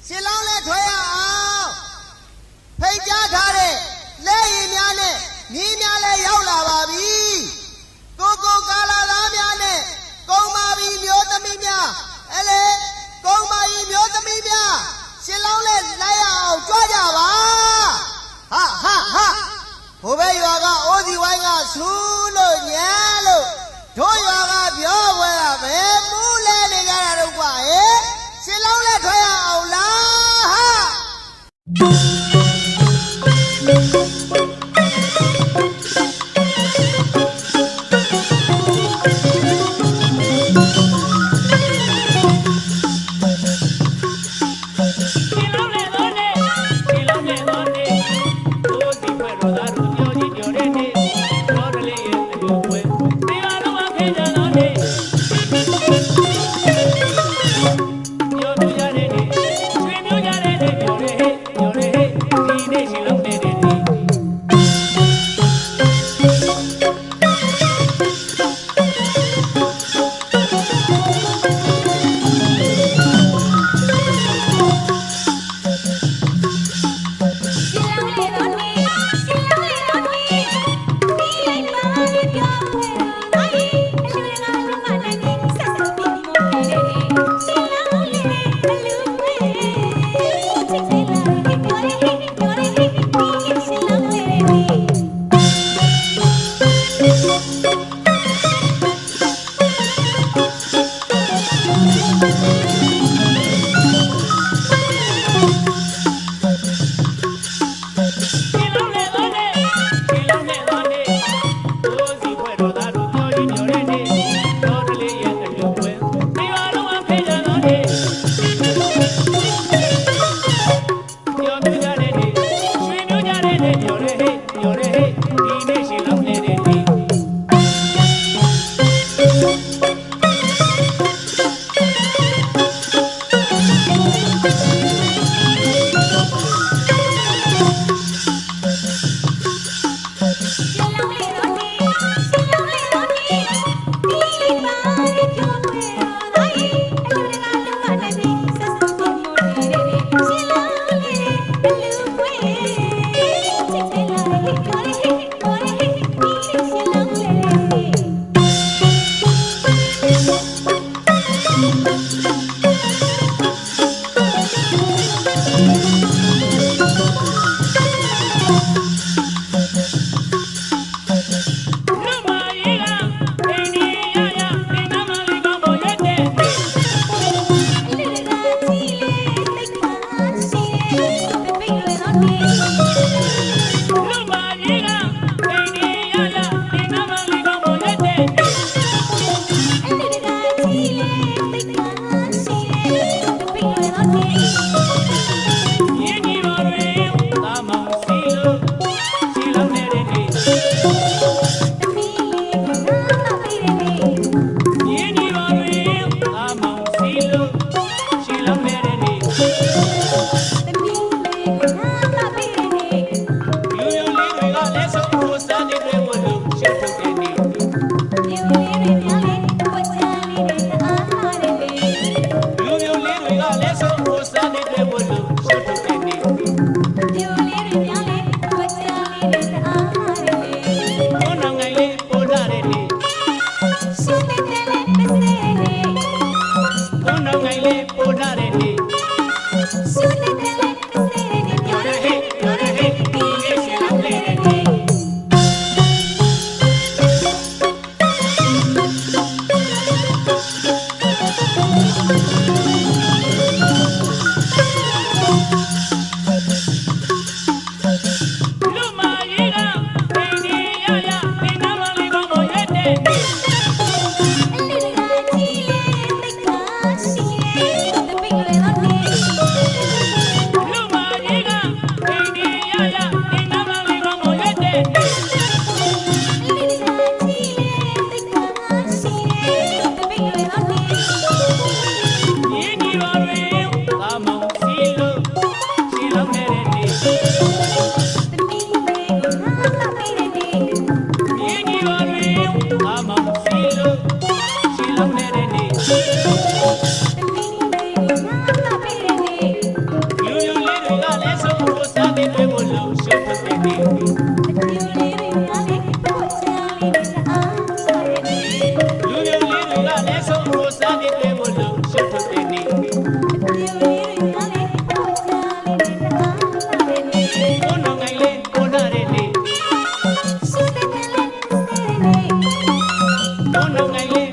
ရှင်လောင်းလဲထွဲရအောင်ဖိတ်ကြားထားတဲ့လက်ရည်များနဲ့မြင်းများလဲရောက်လာပါပြီကိုကာလာသားများနဲ့ကုံမာပြီးမျိုးသမီးများအဲ့လေကုံမာကြီးမျိုးသမီးများရှင်လောင်းလဲလိုက်ရအောင်ကြွားကြပါဟာဘိုးဘဲရွာကအိုးစီဝိုင်းကဆူးလို့ညံလို့တို့ရွာကပြောဝဲတာပဲမူးလဲနေကြတာတော့ကွာဟဲ့ရှင်လောင်းလဲထွဲရအောင်လားဟာHãy subscribe cho kênh Ghiền Mì Gõ để không bỏ lỡ လုံးနိုင်လေ